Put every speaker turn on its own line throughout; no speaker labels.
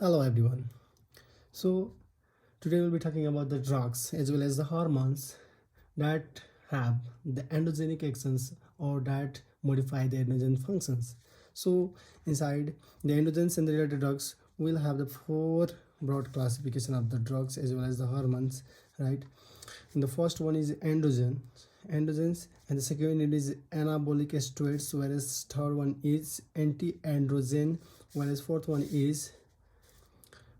Hello everyone. So today we'll be talking about the drugs as well as the hormones that have the androgenic actions or that modify the androgen functions. So inside the androgens and the related drugs will have the four broad classification of the drugs as well as the hormones, right? And the first one is androgens, and the second one is anabolic steroids, whereas third one is anti-androgen, whereas fourth one is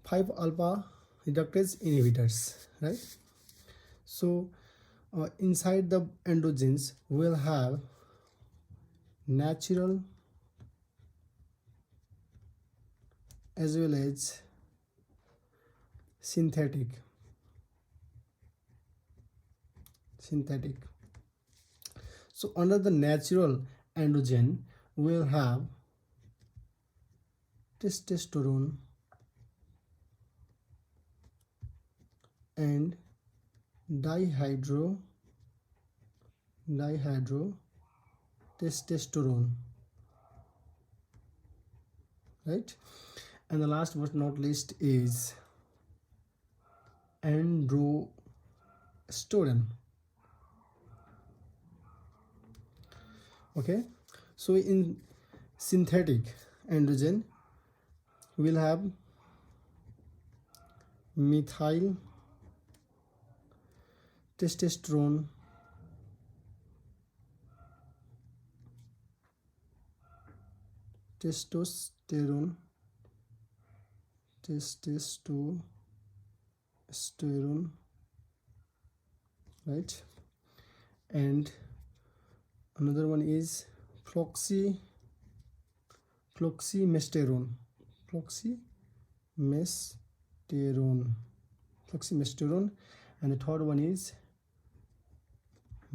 5 alpha reductase inhibitors, right? So inside the androgens will have natural as well as synthetic. So under the natural androgen will have testosterone and dihydrotestosterone, right? And the last but not least is androsterone. Okay, so in synthetic androgen we'll have methyl testosterone, testosterone, right? And another one is floxymesterone, and the third one is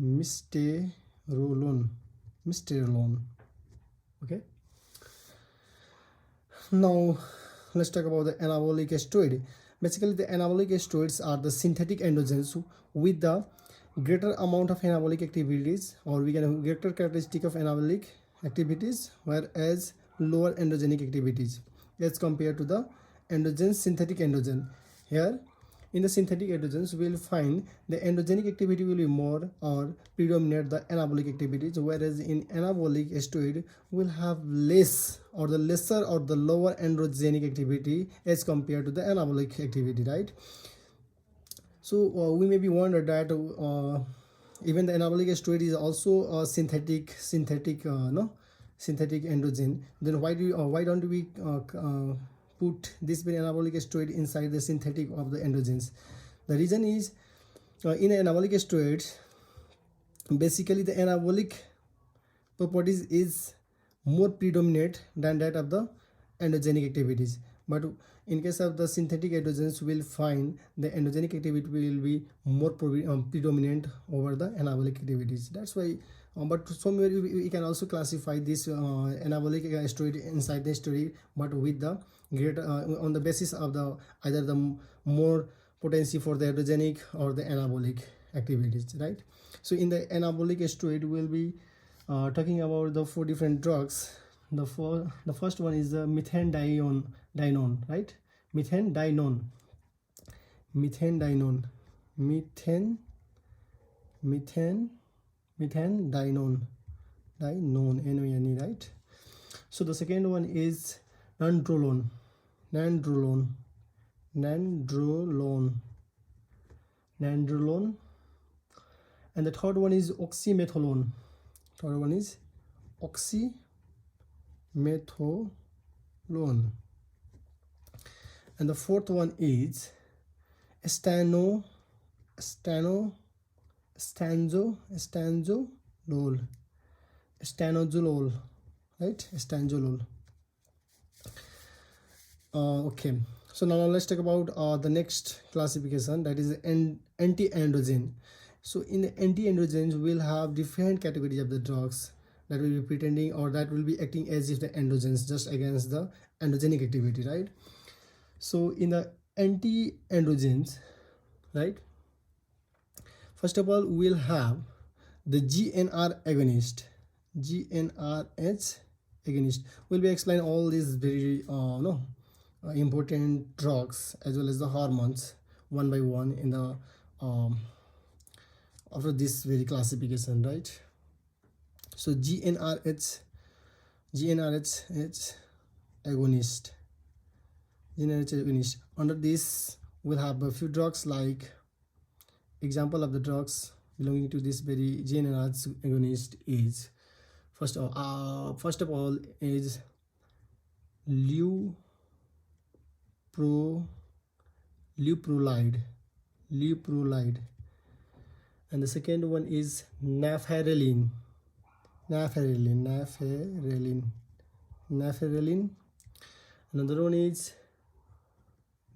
misterolone. Okay, now let's talk about the anabolic steroid. Basically the anabolic steroids are the synthetic androgens with the greater amount of anabolic activities, or we can have greater characteristic of anabolic activities, whereas lower androgenic activities as compared to the synthetic androgen. Here in the synthetic androgens we will find the androgenic activity will be more or predominate the anabolic activities, whereas in anabolic steroid will have less or the lesser or the lower androgenic activity as compared to the anabolic activity, right? So we may be wondered that even the anabolic steroid is also a synthetic androgen. Then why don't we put this very anabolic steroid inside the synthetic of the androgens? The reason is in anabolic steroids, basically the anabolic properties is more predominant than that of the androgenic activities, but in case of the synthetic androgens we'll find the androgenic activity will be more predominant over the anabolic activities. That's why but somewhere we can also classify this anabolic steroid inside the steroid, but with the greater on the basis of the either the more potency for the androgenic or the anabolic activities, right? So in the anabolic steroid we'll be talking about the four different drugs. The first one is the methandinone, right? Methandinone, NONE, right? So the second one is nandrolone, and the third one is oxymetholone. And the fourth one is stanozolol, right? Stanozolol. Okay, so now let's talk about the next classification, that is anti-androgen. So in the anti-androgens we'll have different categories of the drugs that will be pretending or that will be acting as if the androgens just against the androgenic activity, right? So in the anti-androgens, right, first of all we'll have the GnRH agonist. We'll be explain all these very important drugs as well as the hormones one by one in the after this very classification, right? So GnRH agonist. GnRH agonist. Under this, we'll have a few drugs like example of the drugs belonging to this very GnRH agonist is first of all is leuprolide, and the second one is nafarelin. Another one is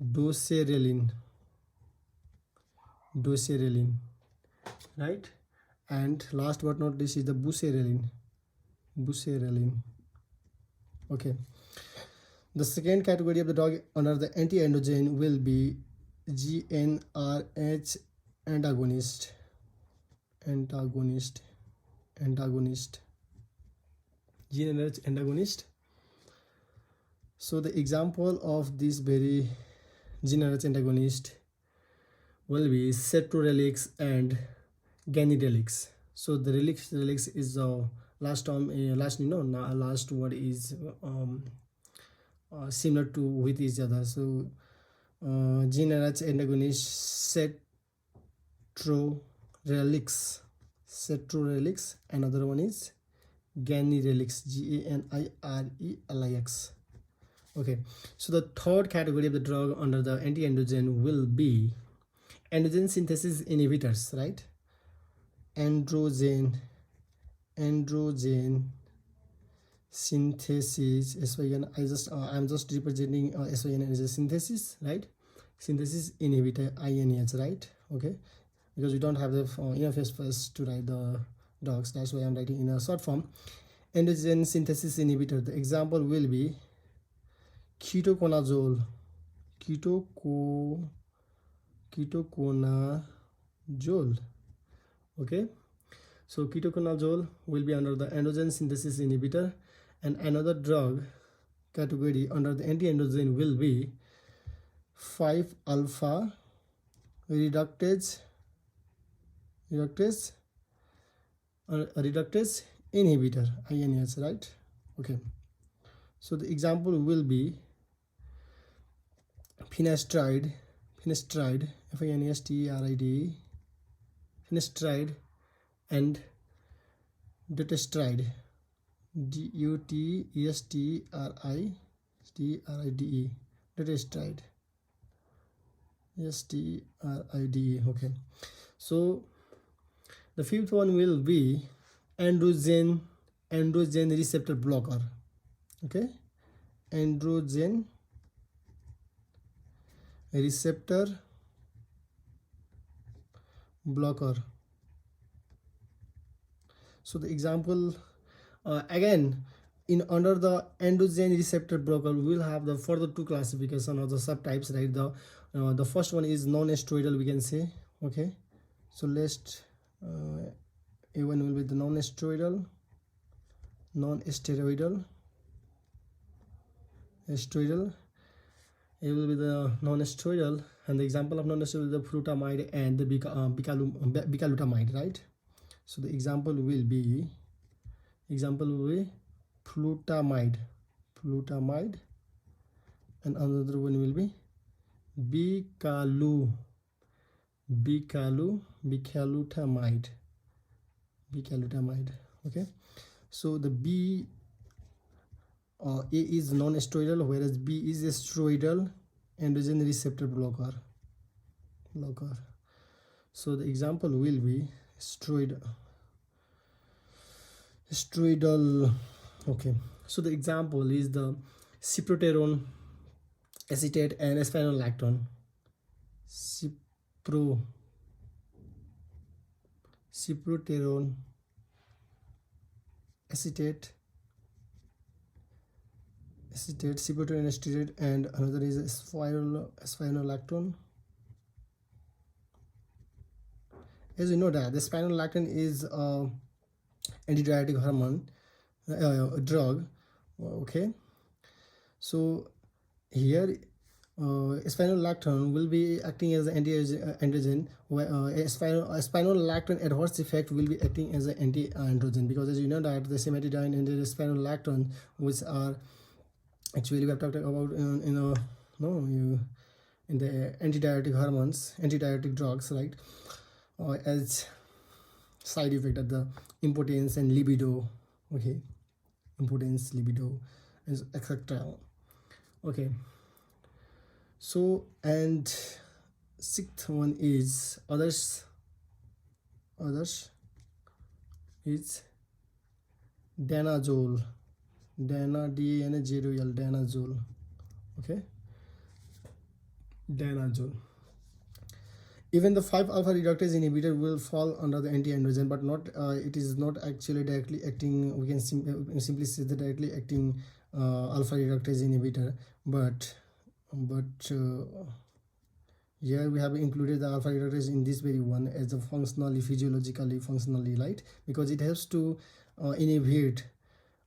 doceriline, right? And last but not least is the buserelin. Okay, the second category of the drug under the anti-androgen will be GnRH antagonist. GnRH antagonist. So the example of this very GnRH antagonist will be cetrorelix and ganirelix. So the relix is last word is similar to with each other. So GnRH antagonist cetrorelix, another one is ganirelix, GANIRELIX. Okay, so the third category of the drug under the anti-androgen will be androgen synthesis inhibitors, right? Androgen synthesis, SYN. I'm just representing SYN as a synthesis, right? Synthesis inhibitor, INH, right? Okay, because we don't have the enough space to write the drugs, that's why I'm writing in a short form. Androgen synthesis inhibitor, the example will be ketoconazole, okay. So ketoconazole will be under the androgen synthesis inhibitor, and another drug category under the anti-androgen will be 5-alpha reductase inhibitor, INH, right? Okay, so the example will be finasteride, finasteride, finasteride, and dutasteride, dutasteride, dutasteride, STRIDE. Okay, so the fifth one will be androgen receptor blocker. Okay, androgen receptor blocker. So the example again in under the androgen receptor blocker, we will have the further two classification of the subtypes, right? The first one is non-steroidal, we can say. Okay, so let's A1 will be the non-steroidal, steroidal. A will be the non-steroidal, and the example of non-steroidal is the flutamide and the bicalutamide, right? So the example will be flutamide, and another one will be bicalutamide. Okay, so the A is non-steroidal, whereas B is a steroidal androgen receptor blocker. So the example will be steroidal. Okay, so the example is the cyproterone acetate and spironolactone. Cyproterone acetate, cyproterone acetate, and another is spironolactone. As you know that the spironolactone is antidiuretic hormone drug. Okay, so here spironolactone will be acting as an anti-androgen, where spironolactone adverse effect will be acting as an anti-androgen, because as you know that the cimetidine and the spironolactone, which are actually we have talked about in a no you in the antidiuretic hormones, antidiuretic drugs, right, as side effect of the impotence and libido. Okay, impotence, libido, etc. Okay, so and sixth one is others is danazole, danazole. Okay, danazole. Even the 5 alpha reductase inhibitor will fall under the anti-androgen, but not it is not actually directly acting. We can simply say the directly acting alpha reductase inhibitor, but here we have included the alpha reductase in this very one as a physiologically functionally, right, because it helps to inhibit,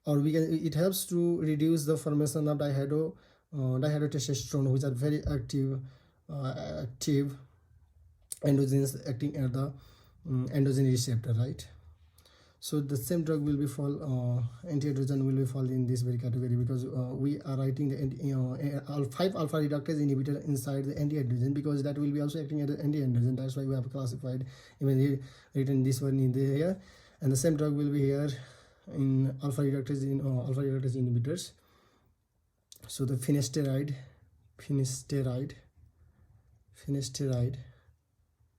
or it helps to reduce the formation of dihydrotestosterone, which are very active androgens acting at the androgen receptor, right. So the same drug will be fall anti-androgen will be fall in this very category, because we are writing the 5 alpha reductase inhibitor inside the anti-androgen, because that will be also acting as an anti-androgen. That's why we have classified even here, written this one in the here, and the same drug will be here in alpha reductase inhibitors. So the finasteride,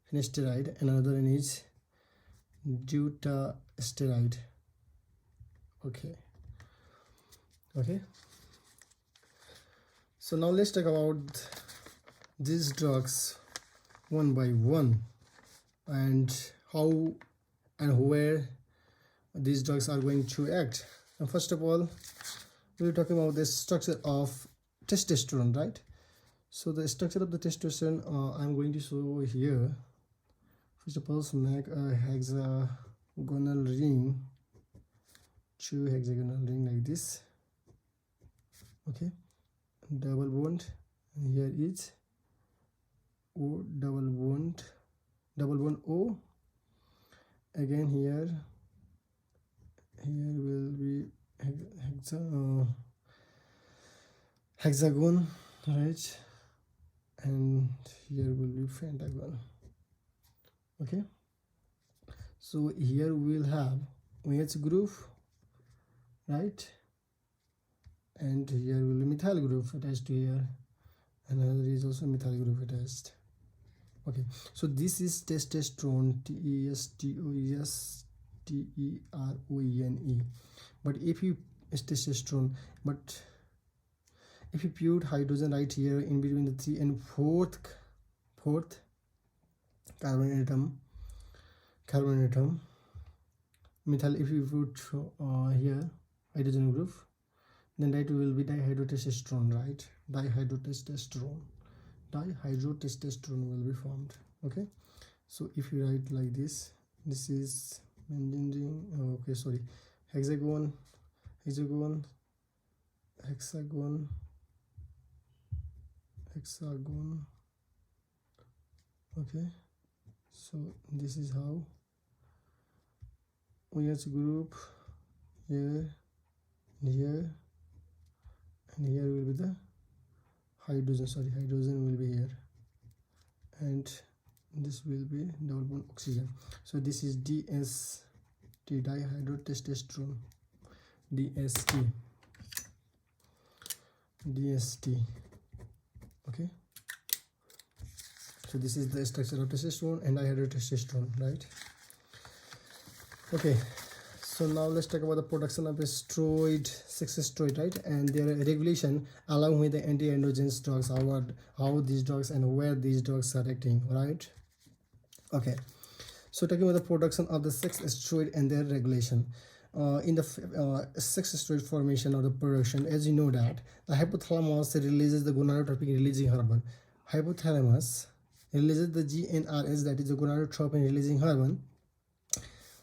and another one is dutasteride. Okay, so now let's talk about these drugs one by one, and how and where these drugs are going to act. And first of all, we're talking about the structure of testosterone, right. So the structure of the testosterone, I'm going to show here. First of all, make a hexagonal ring, 2 hexagonal ring like this. Okay, double bond, and here is O, double bond O. Again here will be hexagon, right, and here will be pentagon. Okay, so here we will have OH group, right, and here will be methyl group attached to here, another is also methyl group attached. Okay, so this is testosterone, testosterone. But if you testosterone, but if you put hydrogen right here in between the 3 and 4th carbon atom, methyl, if you put here hydrogen group, then that will be dihydrotestosterone, right, dihydrotestosterone will be formed. Okay, so if you write like this is benzene ring, okay, sorry, hexagon, okay, so this is how OH group here and here, and here will be the hydrogen will be here, and this will be double bond oxygen. So this is DST, dihydrotestosterone, DST. Okay, so this is the structure of testosterone and dihydrotestosterone, right. Okay, so now let's talk about the production of a steroid, sex steroid, right, and their regulation along with the anti-androgens drugs, how these drugs and where these drugs are acting, right. Okay, so talking about the production of the sex steroid and their regulation. In the sex steroid formation or the production, as you know that the hypothalamus releases the gonadotropin releasing hormone. Hypothalamus releases the GnRH, that is the gonadotropin releasing hormone.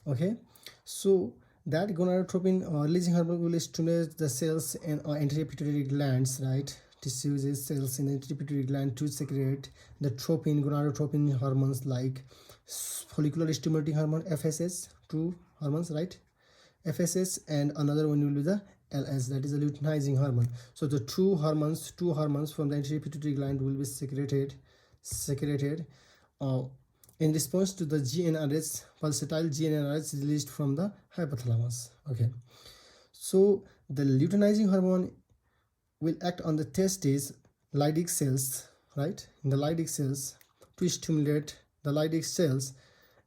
Okay, so that gonadotropin releasing hormone will stimulate the cells and anterior pituitary glands, right, tissues, cells in the pituitary gland to secrete the tropin, gonadotropin hormones like follicular stimulating hormone FSH, two hormones, right? FSH, and another one will be the LS, that is the luteinizing hormone. So the two hormones from the anterior pituitary gland will be secreted in response to the GnRH, pulsatile GnRH released from the hypothalamus. Okay, so the luteinizing hormone will act on the testes Leydig cells, right? In the Leydig cells to stimulate the Leydig cells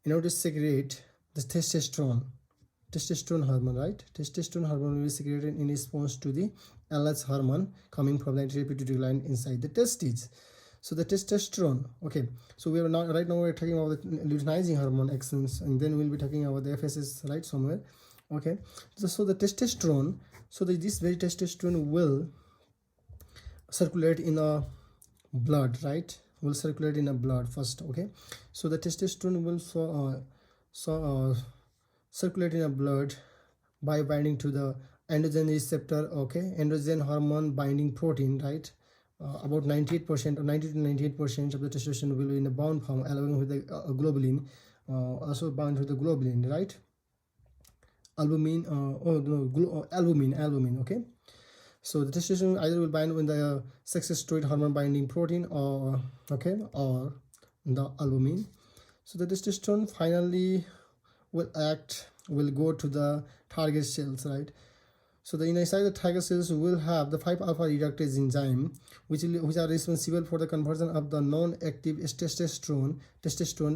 in order to secrete the testosterone hormone, right? Testosterone hormone will be secreted in response to the LH hormone coming from the anterior pituitary gland inside the testes. So the testosterone, okay, so we are not right now we're talking about the luteinizing hormone actions, and then we'll be talking about the FSS right somewhere. Okay, so the testosterone, so this very testosterone will circulate in a blood, right? Will circulate in a blood first. Okay, so the testosterone will circulate in a blood by binding to the androgen receptor. Okay, androgen hormone binding protein, right? About 98% or 90 to 98% of the testosterone will be in a bound form along with the globulin, also bound with the globulin, right? Albumin, albumin. Okay, so the testosterone either will bind with the sex steroid hormone binding protein or the albumin. So the testosterone finally will go to the target cells, right? So the inside the target cells will have the 5-alpha reductase enzyme, which are responsible for the conversion of the non-active testosterone,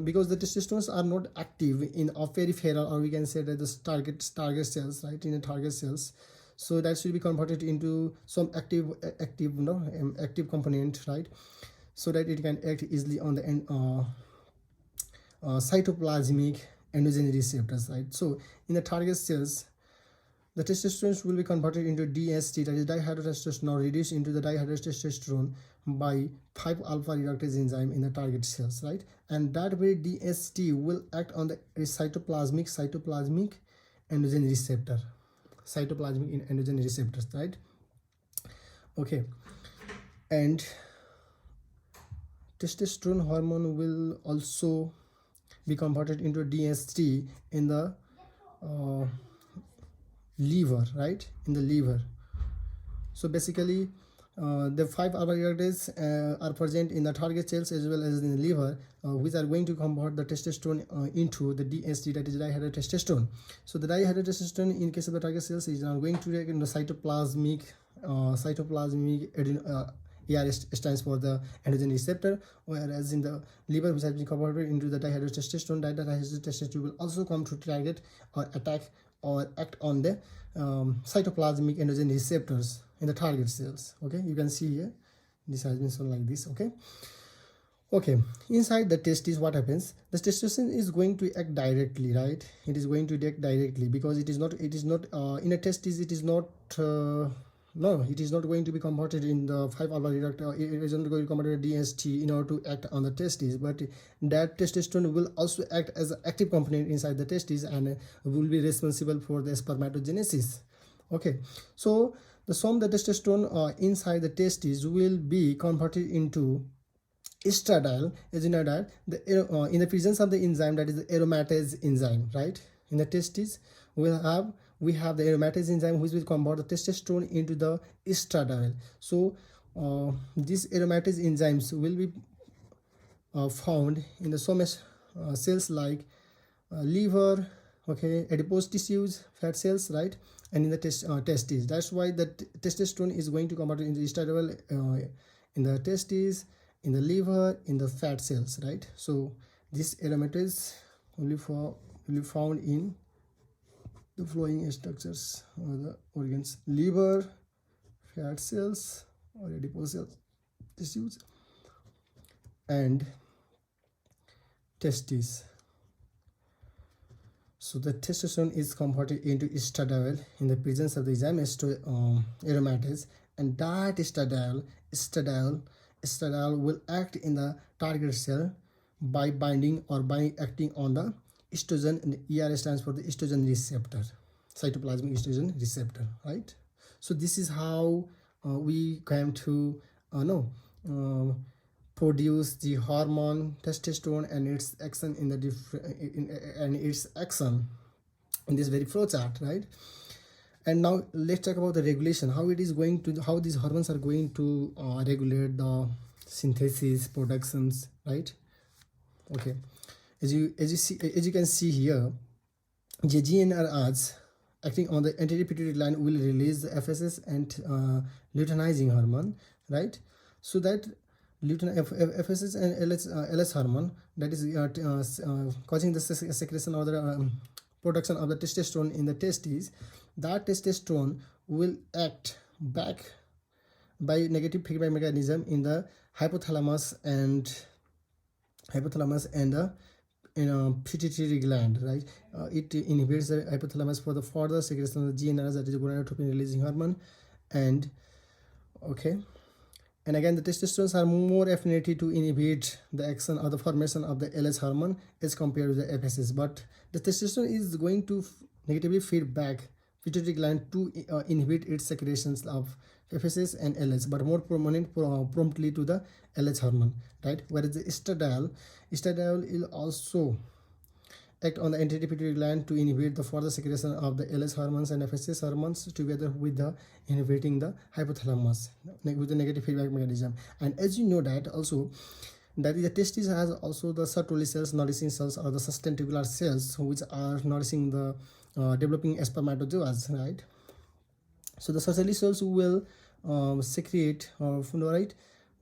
because the testosterones are not active in a peripheral, or we can say that the target cells, right? In the target cells, so that should be converted into some active component, right? So that it can act easily on the cytoplasmic androgen receptors, right? So in the target cells, the testosterone will be converted into DST, that is dihydrotestosterone, reduced into the dihydrotestosterone by 5-alpha reductase enzyme in the target cells, right? And that way DST will act on the cytoplasmic androgen receptor, cytoplasmic androgen receptors, right? Okay, and testosterone hormone will also be converted into DST in the liver, right? In the liver. So basically the 5-alpha reductase are present in the target cells as well as in the liver, which are going to convert the testosterone into the DST, that is dihydrotestosterone. So the dihydrotestosterone in case of the target cells is now going to react in the cytoplasmic ER stands for the androgen receptor, whereas in the liver, which has been converted into the dihydrotestosterone, that dihydrotestosterone will also come to target or attack or act on the cytoplasmic androgen receptors in the target cells. Okay, you can see here this has been shown like this. Okay, inside the testes, what happens? The testosterone is going to act directly, right? It is going to act directly because it is not in a testis, it is not no, it is not going to be converted in the 5-alpha reductor. It is not going to convert a DST in order to act on the testes, but that testosterone will also act as an active component inside the testes and will be responsible for the spermatogenesis. Okay, so the testosterone inside the testes will be converted into estradiol, as you know that in the presence of the enzyme, that is the aromatase enzyme, right? In the testes we have the aromatase enzyme which will convert the testosterone into the estradiol. So these aromatase enzymes will be found in the some cells like liver, okay, adipose tissues, fat cells, right, and in the testes. That's why the testosterone is going to convert into estradiol in the testes, in the liver, in the fat cells, right? So this aromatase will be found in the following structures or the organs: liver, fat cells or adipose cells, tissues, and testes. So the testosterone is converted into estradiol in the presence of the enzyme aromatase, and that estradiol will act in the target cell by binding or by acting on the estrogen, and ER stands for the estrogen receptor, cytoplasmic estrogen receptor, right? So this is how we came to no produce the hormone testosterone and its action in the and its action in this very flow chart, right? And now let's talk about the regulation, how it is going to, how these hormones are going to regulate the synthesis productions, right? Okay, as you can see here, the GnRHs acting on the anterior pituitary gland will release the FSS and luteinizing hormone, right? So that FSS and LS hormone, that is causing the secretion or the production of the testosterone in the testes, that testosterone will act back by negative feedback mechanism in the hypothalamus and the pituitary gland, right? It inhibits the hypothalamus for the further secretion of the GnRH, that is gonadotropin releasing hormone. And okay, and again the testosterone are more affinity to inhibit the action or the formation of the LS hormone as compared to the FSS, but the testosterone is going to negatively feed back pituitary gland to inhibit its secretions of FSS and LS, but more prominent promptly to the LH hormone, right? Whereas the estradiol will also act on the anterior pituitary gland to inhibit the further secretion of the LS hormones and FSS hormones together with the inhibiting the hypothalamus with the negative feedback mechanism. And as you know that also, that is the testis has also the Sertoli cells, nourishing cells, or the sustentacular cells, which are nourishing the developing spermatozoas, right? So the Sertoli cells will secrete right,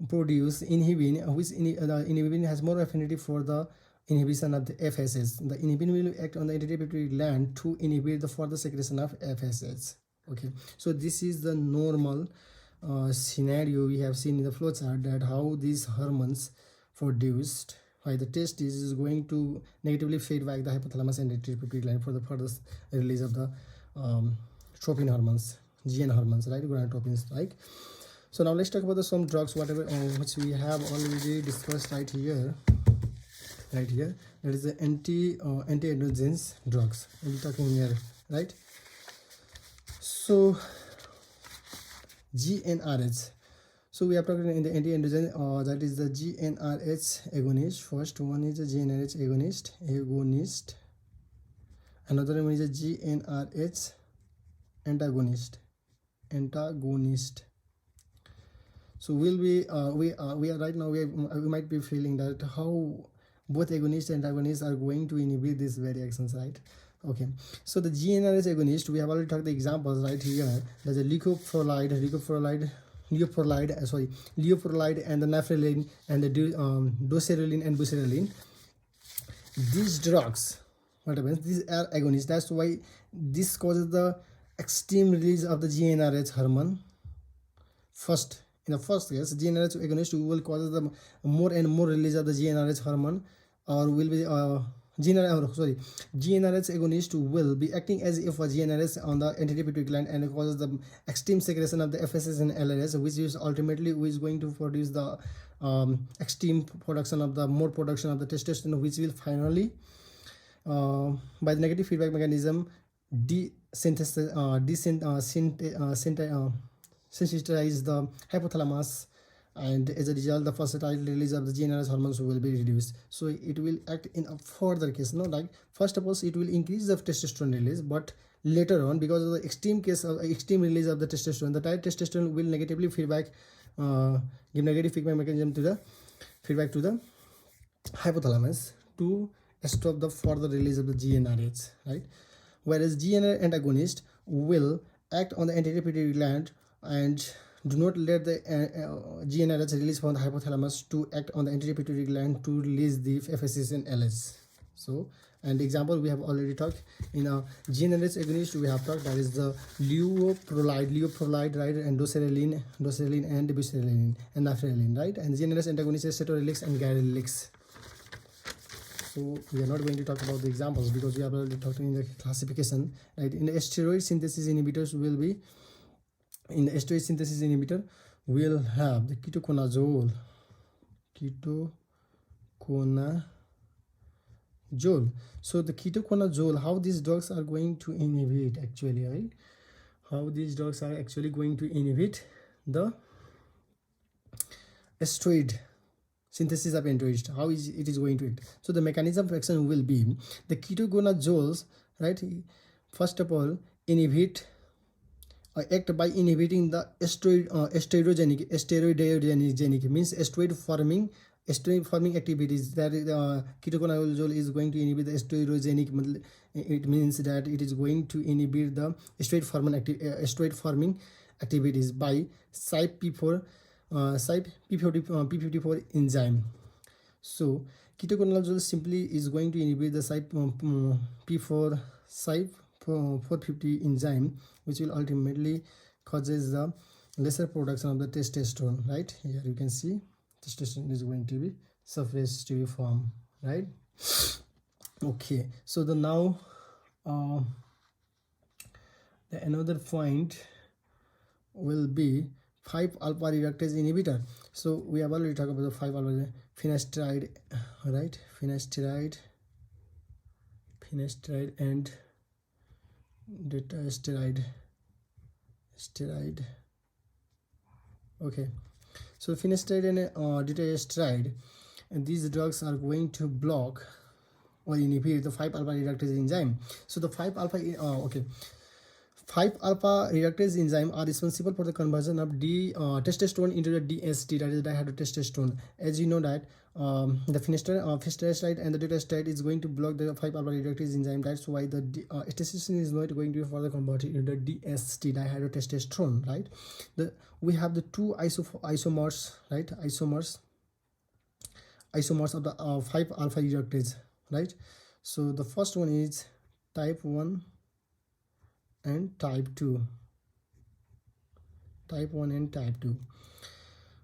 produce inhibin, which inhibin has more affinity for the inhibition of the FSS. The inhibin will act on the anterior pituitary gland to inhibit the further secretion of FSS. Okay, so this is the normal scenario we have seen in the flow chart, that how these hormones produced by the testis is going to negatively feedback the hypothalamus and anterior pituitary gland for the further release of the tropin hormones, GN hormones, right? Gonadotropins, right? So now let's talk about some drugs, whatever which we have already discussed right here. That is the antiandrogens drugs we'll be talking here, right? So GnRH. So we are talking in the antiandrogen, that is the GnRH agonist. First one is the GnRH agonist. Another one is a GnRH antagonist. So we are right now, we might be feeling that how both agonists and antagonists are going to inhibit these very actions, right? Okay, so the GnRH agonist, we have already talked the examples right here. There's a leucoprolide and the naphthalein and the doceriline and buserelin. These drugs, what happens, these are agonists. That's why this causes the extreme release of the GnRH hormone. In the first case, GnRH agonist will cause the more and more release of the GnRH hormone, or will be GnRH agonist will be acting as if a GnRH on the anterior pituitary gland and causes the extreme secretion of the FSS and LRS, which is ultimately going to produce the extreme production of the more production of the testosterone, which will finally by the negative feedback mechanism sensitize the hypothalamus, and as a result the versatile release of the GnRH hormones will be reduced. So it will act in a further case, like first of all it will increase the testosterone release, but later on, because of the extreme release of the testosterone, the tight testosterone will negatively give negative feedback mechanism to the hypothalamus to stop the further release of the GnRH, right? Whereas GnRH antagonist will act on the anterior pituitary gland and do not let the GnRH release from the hypothalamus to act on the anterior pituitary gland to release the FSS and LS. So, and the example we have already talked in a GnRH agonist, we have talked, that is the leucoprolide, right, and doceriline and buserelin and naphthalein, right? And the GnRH antagonist is cetorelix and garelix. So we are not going to talk about the examples because we are already talking in the classification, right? In the steroid synthesis inhibitors will be, in the steroid synthesis inhibitor we'll have the ketoconazole. So the ketoconazole, how these drugs are going to inhibit actually, right? How these drugs are actually going to inhibit the steroid synthesis of androgens. How is it is going to act? So the mechanism of action will be the ketogonazoles, right? First of all, inhibit act by inhibiting the steroidogenic means steroid forming activities. That ketoconazole is going to inhibit the steroidogenic. It means that it is going to inhibit the steroid forming activities by CYP54 P54 enzyme. So ketoconazole simply is going to inhibit the CYP450 enzyme, which will ultimately causes the lesser production of the testosterone. Right here you can see testosterone is going to be suppressed to be formed, right? Okay, so the now the another point will be 5-alpha reductase inhibitor. So we have already talked about the 5-alpha finasteride, right? Finasteride and dutasteride. Okay, so finasteride and dutasteride, and these drugs are going to block or inhibit the 5-alpha reductase enzyme. So the 5-alpha 5-alpha reductase enzyme are responsible for the conversion of testosterone into the DST, that is dihydrotestosterone. As you know that the finasteride and the dutasteride is going to block the 5-alpha reductase enzyme. That's why the testosterone is not going to be further converted into the DST, dihydrotestosterone, right? We have the two isomers, right? Isomers of the 5-alpha reductase, right? So the first one is type 1 and type 2.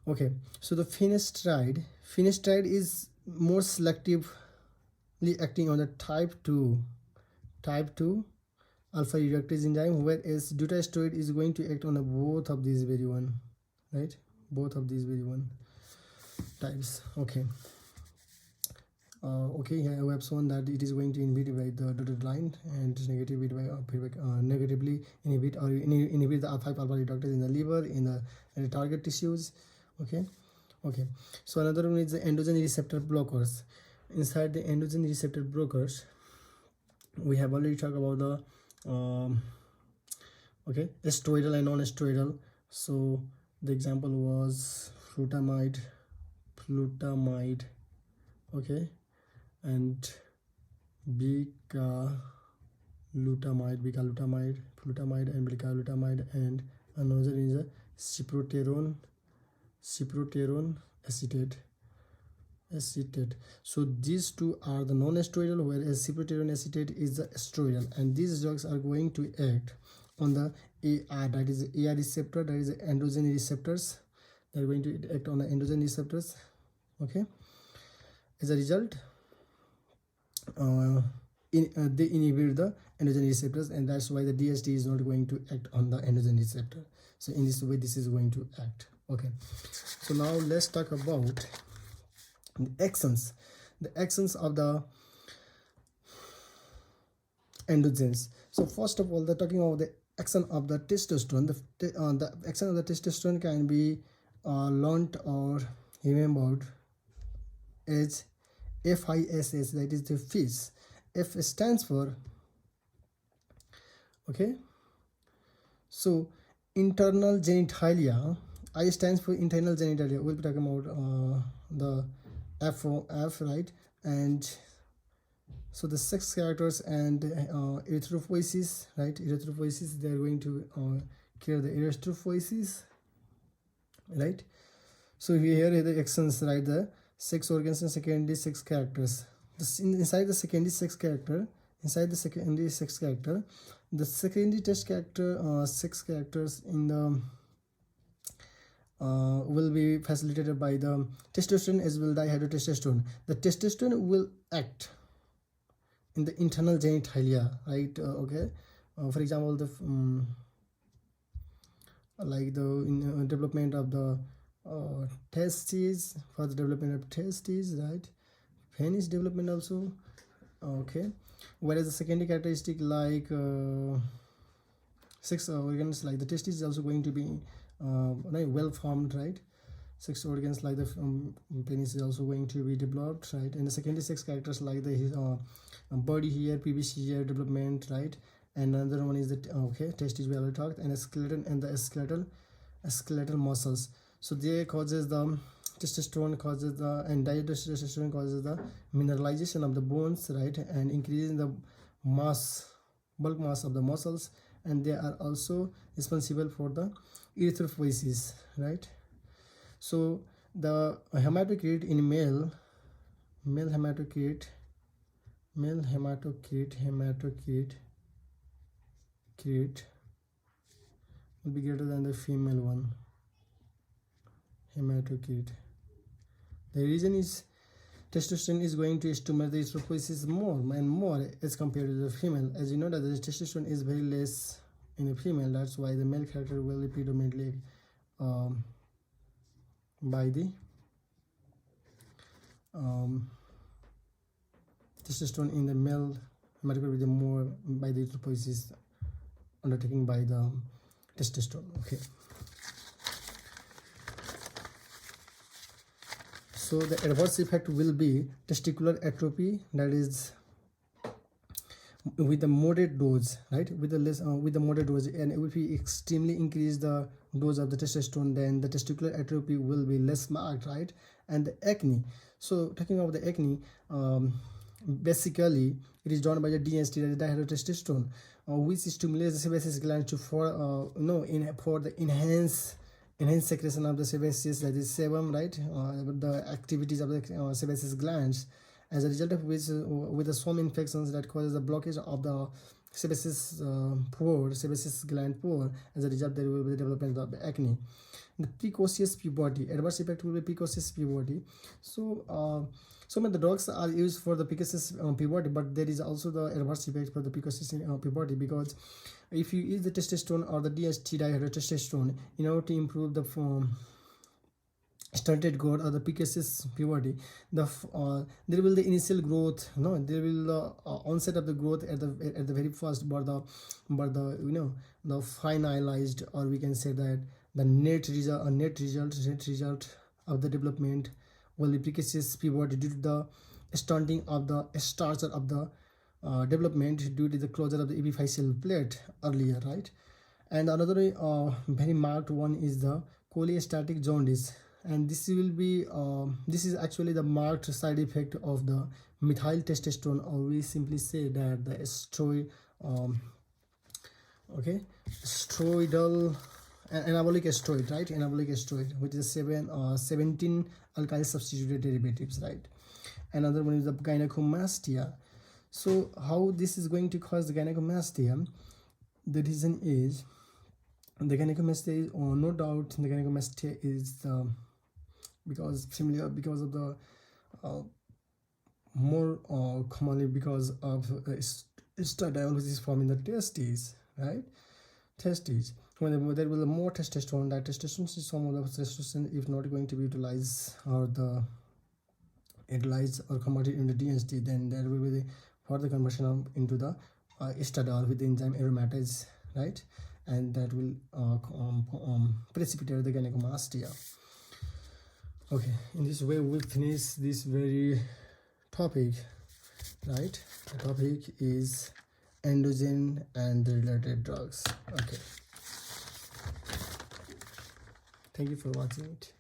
Okay, so the finasteride is more selectively acting on the type 2 alpha reductase enzyme, whereas dutasteride is going to act on both of these very one, right? Both of these very one types. Okay. Okay, here we have shown that it is going to inhibit by the dotted line and negatively inhibit the 5-alpha reductase in the liver, in the target tissues. Okay. So another one is the androgen receptor blockers. Inside the androgen receptor blockers, we have already talked about the steroidal and non-steroidal. So the example was flutamide, okay, and bicalutamide, flutamide and bicalutamide, and another is a cyproterone acetate. So these two are the non-steroidal, whereas cyproterone acetate is the steroidal, and these drugs are going to act on the AR, that is the AR receptor, that is the androgen receptors. They are going to act on the androgen receptors. Okay, as a result, they inhibit the androgen receptors, and that's why the DST is not going to act on the androgen receptor. So in this way, this is going to act. Okay, so now let's talk about the actions of the androgens. So first of all, they're talking about the action of the testosterone. The action of the testosterone can be learned or remembered as FISS, that is the FIS. F stands for, okay, so internal genitalia. I stands for internal genitalia. We'll be talking about the F, right? And so the sex characters and erythrophosis, right? Erythrophosis, they are going to clear the erythrophosis, right? So here are the actions, right? The sex organs and secondary sex characters. Inside the secondary sex character, the secondary sex character, sex characters in the will be facilitated by the testosterone as well dihydrotestosterone. The testosterone will act in the internal genitalia, right? Okay, for example, the like the development of the testes, for the development of testes, right? Penis development also. Okay, whereas the secondary characteristic like sex organs like the testes is also going to be well formed, right? sex organs like the penis is also going to be developed, right? And the secondary sex characters like the body hair, pubic hair development, right? And another one is the testes we already talked, and a skeleton and the skeletal muscles. So they causes the testosterone causes the and testosterone causes the mineralization of the bones, right? And increasing the bulk mass of the muscles, and they are also responsible for the erythropoiesis, right? So the hematocrit in male hematocrit will be greater than the female one hematocrit. The reason is testosterone is going to stimulate the erythropoiesis more and more as compared to the female. As you know that the testosterone is very less in a female, that's why the male character will be predominantly by the testosterone in the male hematocrit will be more by the erythropoiesis undertaken by the testosterone. Okay. So the adverse effect will be testicular atrophy, that is with the moderate dose, right? With the moderate dose, and if we extremely increase the dose of the testosterone, then the testicular atrophy will be less marked, right? And the acne. So talking about the acne, basically it is done by the DHT, that is dihydrotestosterone, which stimulates the sebaceous gland to for the enhanced secretion of the sebaceous, that is sebum, right? The activities of the sebaceous glands, as a result of which with the some infections that causes the blockage of the sebaceous gland pore. As a result, there will be the development of the acne. The precocious puberty, adverse effect will be precocious puberty. So some of the drugs are used for the precocious puberty, but there is also the adverse effect for the precocious puberty, because if you use the testosterone or the DHT, dihydrotestosterone, in order to improve the stunted growth or the precocious puberty, there will the initial growth, there will the onset of the growth at the very first, but the finalized, or we can say that the net result of the development will be precocious puberty due to the stunting of the structure of the development due to the closure of the epiphyseal plate earlier, right? And another very marked one is the cholestatic jaundice, and this will be this is actually the marked side effect of the methyl testosterone, or we simply say that the steroidal anabolic steroid, right? Anabolic steroid, which is 17 alkyl substituted derivatives, right? Another one is the gynecomastia. So how this is going to cause the gynecomastia? The reason is the gynecomastia is, no doubt, the gynecomastia is because of the more commonly because of estradiol, which is formed in the testes, right? Testes. When there will be more testosterone, that testosterone is some of the testosterone if not going to be utilized or converted into DHT, then there will be the further conversion into the estradiol with the enzyme aromatase, right? And that will precipitate the gynecomastia. Okay, in this way we finish this very topic, right? The topic is androgen and the related drugs. Okay, thank you for watching it.